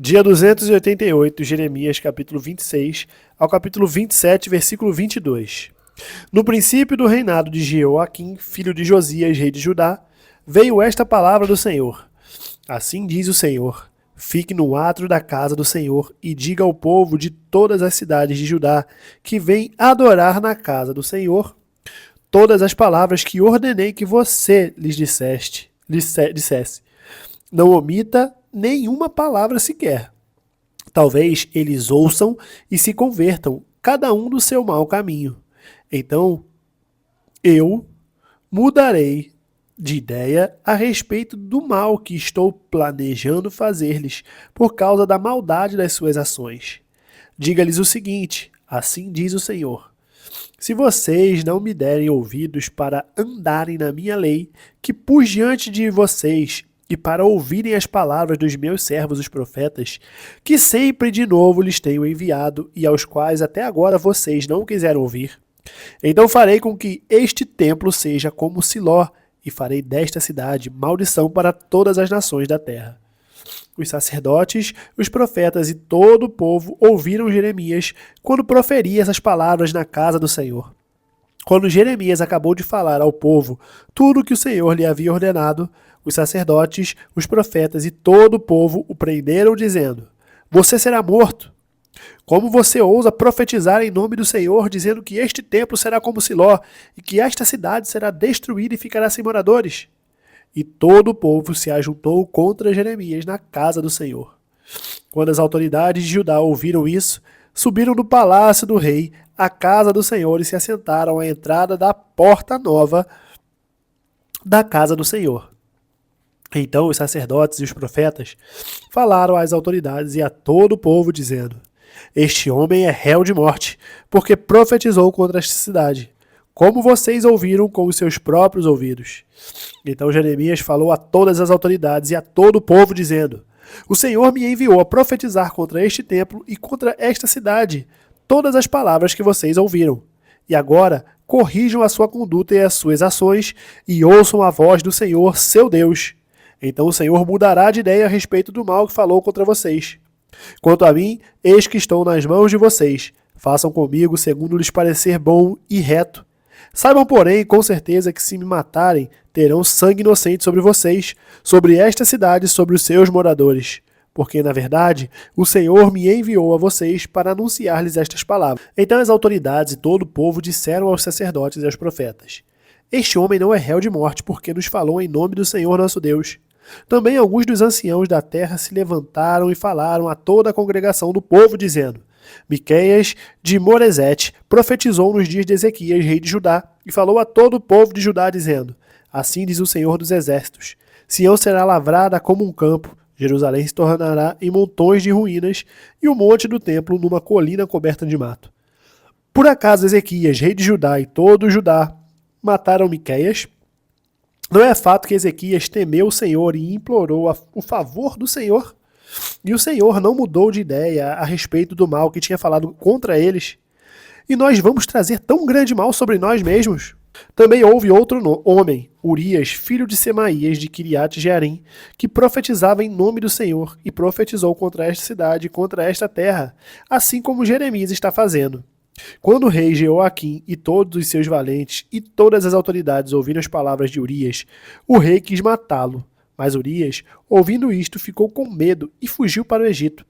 Dia 288, Jeremias, capítulo 26, ao capítulo 27, versículo 22. No princípio do reinado de Jeoaquim, filho de Josias, rei de Judá, veio esta palavra do Senhor. Assim diz o Senhor: fique no átrio da casa do Senhor e diga ao povo de todas as cidades de Judá que vem adorar na casa do Senhor todas as palavras que ordenei que você lhes dissesse. Não omita nenhuma palavra sequer. Talvez eles ouçam e se convertam, cada um do seu mau caminho. Então, eu mudarei de ideia a respeito do mal que estou planejando fazer-lhes por causa da maldade das suas ações. Diga-lhes o seguinte: assim diz o Senhor: se vocês não me derem ouvidos para andarem na minha lei, que pus diante de vocês, e para ouvirem as palavras dos meus servos os profetas, que sempre de novo lhes tenho enviado e aos quais até agora vocês não quiseram ouvir, então farei com que este templo seja como Siló, e farei desta cidade maldição para todas as nações da terra. Os sacerdotes, os profetas e todo o povo ouviram Jeremias quando proferia essas palavras na casa do Senhor. Quando Jeremias acabou de falar ao povo tudo o que o Senhor lhe havia ordenado, os sacerdotes, os profetas e todo o povo o prenderam, dizendo: você será morto. Como você ousa profetizar em nome do Senhor, dizendo que este templo será como Siló, e que esta cidade será destruída e ficará sem moradores? E todo o povo se ajuntou contra Jeremias na casa do Senhor. Quando as autoridades de Judá ouviram isso, subiram do palácio do rei à casa do Senhor e se assentaram à entrada da porta nova da casa do Senhor. Então os sacerdotes e os profetas falaram às autoridades e a todo o povo, dizendo: este homem é réu de morte, porque profetizou contra esta cidade, como vocês ouviram com os seus próprios ouvidos. Então Jeremias falou a todas as autoridades e a todo o povo, dizendo: o Senhor me enviou a profetizar contra este templo e contra esta cidade todas as palavras que vocês ouviram. E agora corrijam a sua conduta e as suas ações e ouçam a voz do Senhor, seu Deus. Então o Senhor mudará de ideia a respeito do mal que falou contra vocês. Quanto a mim, eis que estou nas mãos de vocês. Façam comigo segundo lhes parecer bom e reto. Saibam, porém, com certeza que se me matarem, terão sangue inocente sobre vocês, sobre esta cidade e sobre os seus moradores. Porque, na verdade, o Senhor me enviou a vocês para anunciar-lhes estas palavras. Então as autoridades e todo o povo disseram aos sacerdotes e aos profetas: este homem não é réu de morte, porque nos falou em nome do Senhor nosso Deus. Também alguns dos anciãos da terra se levantaram e falaram a toda a congregação do povo, dizendo: Miqueias de Moresete profetizou nos dias de Ezequias, rei de Judá, e falou a todo o povo de Judá, dizendo: assim diz o Senhor dos exércitos: Sião será lavrada como um campo, Jerusalém se tornará em montões de ruínas, e o monte do templo numa colina coberta de mato. Por acaso Ezequias, rei de Judá, e todo o Judá mataram Miqueias? Não é fato que Ezequias temeu o Senhor e implorou o favor do Senhor? E o Senhor não mudou de ideia a respeito do mal que tinha falado contra eles? E nós vamos trazer tão grande mal sobre nós mesmos? Também houve outro homem, Urias, filho de Semaías de Kiriat Jearim, que profetizava em nome do Senhor e profetizou contra esta cidade e contra esta terra, assim como Jeremias está fazendo. Quando o rei Jeoaquim e todos os seus valentes e todas as autoridades ouviram as palavras de Urias, o rei quis matá-lo. Mas Urias, ouvindo isto, ficou com medo e fugiu para o Egito.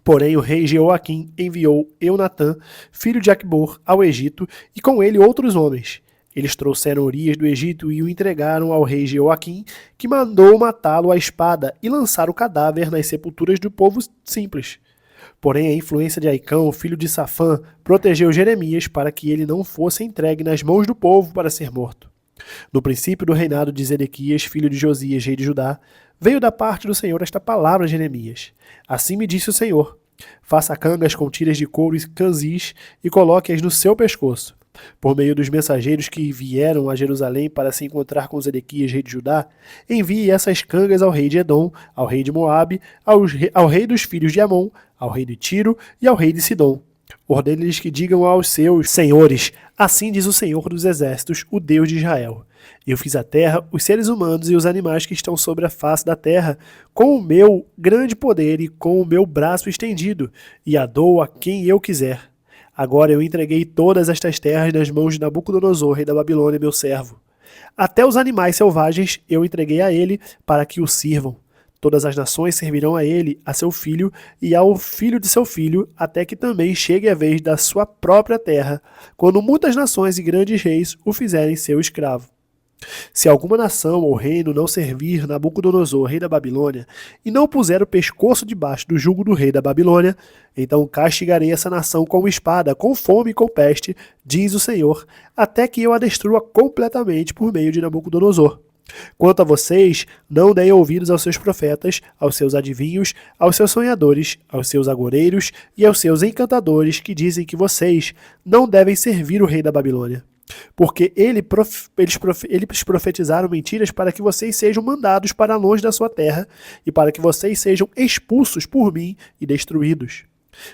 Porém o rei Jeoaquim enviou Eunatã, filho de Acbor, ao Egito, e com ele outros homens. Eles trouxeram Urias do Egito e o entregaram ao rei Jeoaquim, que mandou matá-lo à espada e lançar o cadáver nas sepulturas do povo simples. Porém, a influência de Aicão, filho de Safã, protegeu Jeremias para que ele não fosse entregue nas mãos do povo para ser morto. No princípio do reinado de Zedequias, filho de Josias, rei de Judá, veio da parte do Senhor esta palavra a Jeremias: assim me disse o Senhor: faça cangas com tiras de couro e canzis e coloque-as no seu pescoço. Por meio dos mensageiros que vieram a Jerusalém para se encontrar com Zedequias, rei de Judá, envie essas cangas ao rei de Edom, ao rei de Moabe, ao rei dos filhos de Amon, ao rei de Tiro e ao rei de Sidom. Ordene-lhes que digam aos seus senhores: assim diz o Senhor dos exércitos, o Deus de Israel: Eu fiz a terra, os seres humanos e os animais que estão sobre a face da terra, com o meu grande poder e com o meu braço estendido, e a dou a quem eu quiser. Agora eu entreguei todas estas terras nas mãos de Nabucodonosor, rei da Babilônia, meu servo. Até os animais selvagens eu entreguei a ele para que o sirvam. Todas as nações servirão a ele, a seu filho e ao filho de seu filho, até que também chegue a vez da sua própria terra, quando muitas nações e grandes reis o fizerem seu escravo. Se alguma nação ou reino não servir Nabucodonosor, rei da Babilônia, e não puser o pescoço debaixo do jugo do rei da Babilônia, então castigarei essa nação com espada, com fome e com peste, diz o Senhor, até que eu a destrua completamente por meio de Nabucodonosor. Quanto a vocês, não deem ouvidos aos seus profetas, aos seus adivinhos, aos seus sonhadores, aos seus agoreiros e aos seus encantadores que dizem que vocês não devem servir o rei da Babilônia. Porque eles profetizaram mentiras para que vocês sejam mandados para longe da sua terra e para que vocês sejam expulsos por mim e destruídos.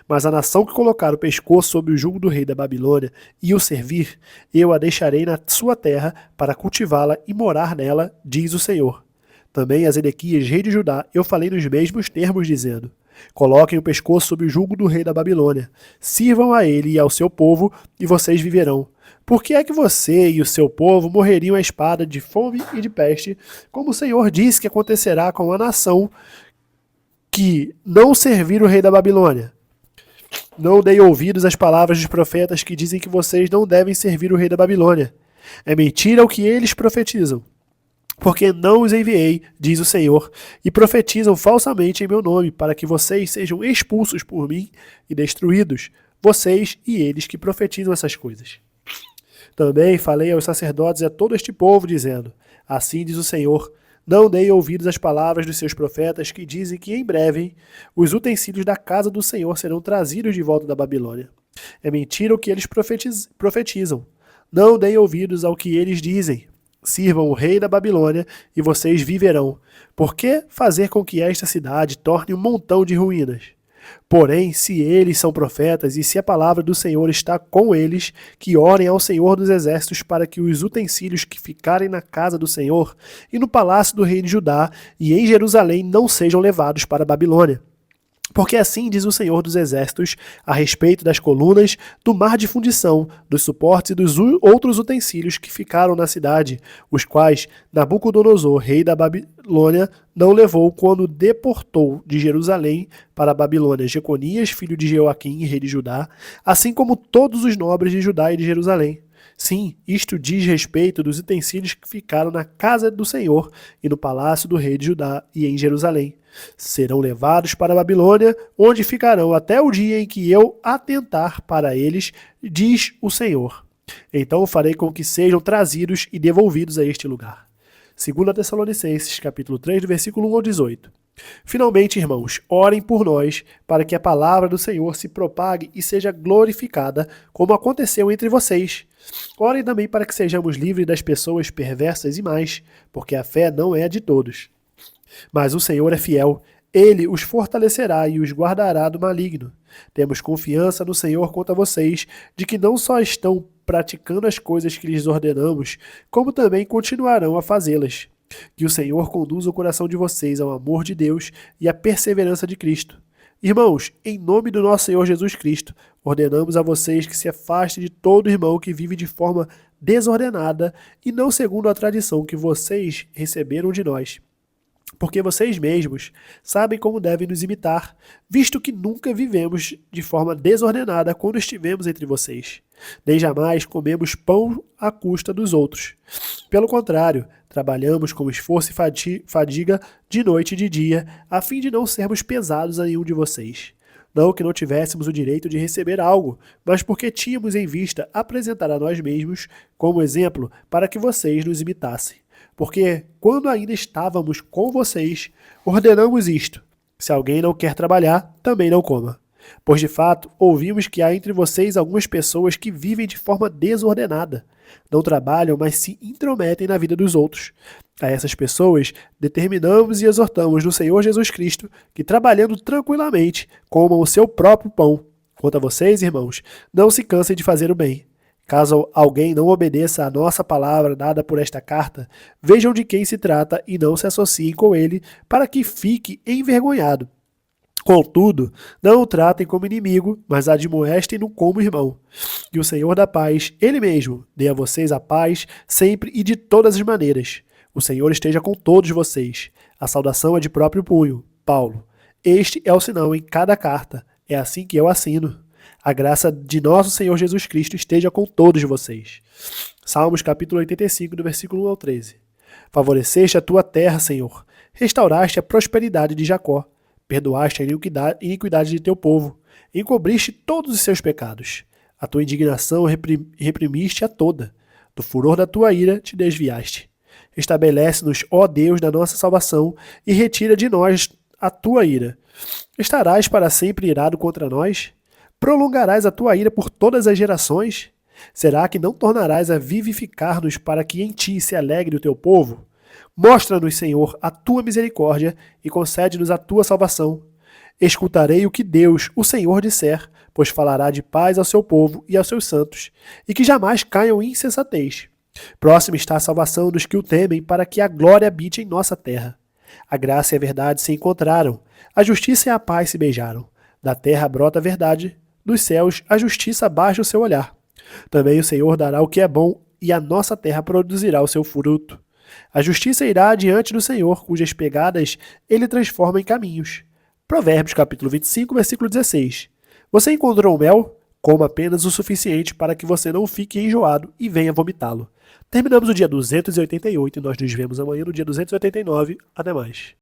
Mas a nação que colocar o pescoço sob o jugo do rei da Babilônia e o servir, eu a deixarei na sua terra para cultivá-la e morar nela, diz o Senhor. Também a Zedequias, rei de Judá, eu falei nos mesmos termos, dizendo: coloquem o pescoço sob o jugo do rei da Babilônia, sirvam a ele e ao seu povo, e vocês viverão. Por que é que você e o seu povo morreriam à espada de fome e de peste, como o Senhor disse que acontecerá com a nação que não servir o rei da Babilônia? Não dei ouvidos às palavras dos profetas que dizem que vocês não devem servir o rei da Babilônia. É mentira o que eles profetizam. Porque não os enviei, diz o Senhor, e profetizam falsamente em meu nome, para que vocês sejam expulsos por mim e destruídos, vocês e eles que profetizam essas coisas. Também falei aos sacerdotes e a todo este povo, dizendo: assim diz o Senhor, não deem ouvidos às palavras dos seus profetas que dizem que em breve os utensílios da casa do Senhor serão trazidos de volta da Babilônia. É mentira o que eles profetizam. Não deem ouvidos ao que eles dizem. Sirvam o rei da Babilônia e vocês viverão. Por que fazer com que esta cidade torne um montão de ruínas? Porém, se eles são profetas e se a palavra do Senhor está com eles, que orem ao Senhor dos Exércitos para que os utensílios que ficarem na casa do Senhor e no palácio do rei de Judá e em Jerusalém não sejam levados para a Babilônia. Porque assim diz o Senhor dos Exércitos a respeito das colunas, do mar de fundição, dos suportes e dos outros utensílios que ficaram na cidade, os quais Nabucodonosor, rei da Babilônia, não levou quando deportou de Jerusalém para a Babilônia Jeconias, filho de Jeoaquim, rei de Judá, assim como todos os nobres de Judá e de Jerusalém. Sim, isto diz respeito dos utensílios que ficaram na casa do Senhor e no palácio do rei de Judá e em Jerusalém. Serão levados para a Babilônia, onde ficarão até o dia em que eu atentar para eles, diz o Senhor. Então farei com que sejam trazidos e devolvidos a este lugar. 2 Tessalonicenses, capítulo 3, do versículo 1 ao 18. Finalmente, irmãos, orem por nós, para que a palavra do Senhor se propague e seja glorificada, como aconteceu entre vocês. Orem também para que sejamos livres das pessoas perversas e más, porque a fé não é de todos. Mas o Senhor é fiel, ele os fortalecerá e os guardará do maligno. Temos confiança no Senhor quanto a vocês, de que não só estão praticando as coisas que lhes ordenamos, como também continuarão a fazê-las. Que o Senhor conduza o coração de vocês ao amor de Deus e à perseverança de Cristo. Irmãos, em nome do nosso Senhor Jesus Cristo, ordenamos a vocês que se afastem de todo irmão que vive de forma desordenada e não segundo a tradição que vocês receberam de nós. Porque vocês mesmos sabem como devem nos imitar, visto que nunca vivemos de forma desordenada quando estivemos entre vocês. Nem jamais comemos pão à custa dos outros. Pelo contrário, trabalhamos com esforço e fadiga de noite e de dia, a fim de não sermos pesados a nenhum de vocês. Não que não tivéssemos o direito de receber algo, mas porque tínhamos em vista apresentar a nós mesmos como exemplo para que vocês nos imitassem. Porque, quando ainda estávamos com vocês, ordenamos isto: se alguém não quer trabalhar, também não coma. Pois, de fato, ouvimos que há entre vocês algumas pessoas que vivem de forma desordenada. Não trabalham, mas se intrometem na vida dos outros. A essas pessoas, determinamos e exortamos no Senhor Jesus Cristo que, trabalhando tranquilamente, comam o seu próprio pão. Quanto a vocês, irmãos, não se cansem de fazer o bem. Caso alguém não obedeça à nossa palavra dada por esta carta, vejam de quem se trata e não se associem com ele, para que fique envergonhado. Contudo, não o tratem como inimigo, mas admoestem-no como irmão. E o Senhor da paz, Ele mesmo, dê a vocês a paz, sempre e de todas as maneiras. O Senhor esteja com todos vocês. A saudação é de próprio punho. Paulo. Este é o sinal em cada carta. É assim que eu assino. A graça de nosso Senhor Jesus Cristo esteja com todos vocês. Salmos capítulo 85, do versículo 1 ao 13. Favoreceste a tua terra, Senhor. Restauraste a prosperidade de Jacó. Perdoaste a iniquidade de teu povo. Encobriste todos os seus pecados. A tua indignação reprimiste a toda. Do furor da tua ira te desviaste. Estabelece-nos, ó Deus, da nossa salvação, e retira de nós a tua ira. Estarás para sempre irado contra nós? Prolongarás a tua ira por todas as gerações? Será que não tornarás a vivificar-nos para que em ti se alegre o teu povo? Mostra-nos, Senhor, a tua misericórdia e concede-nos a tua salvação. Escutarei o que Deus, o Senhor, disser, pois falará de paz ao seu povo e aos seus santos, e que jamais caiam em insensatez. Próxima está a salvação dos que o temem, para que a glória habite em nossa terra. A graça e a verdade se encontraram, a justiça e a paz se beijaram. Da terra brota a verdade, dos céus a justiça baixa o seu olhar. Também o Senhor dará o que é bom, e a nossa terra produzirá o seu fruto. A justiça irá adiante do Senhor, cujas pegadas ele transforma em caminhos. Provérbios capítulo 25, versículo 16. Você encontrou mel? Coma apenas o suficiente para que você não fique enjoado e venha vomitá-lo. Terminamos o dia 288 e nós nos vemos amanhã no dia 289. Até mais.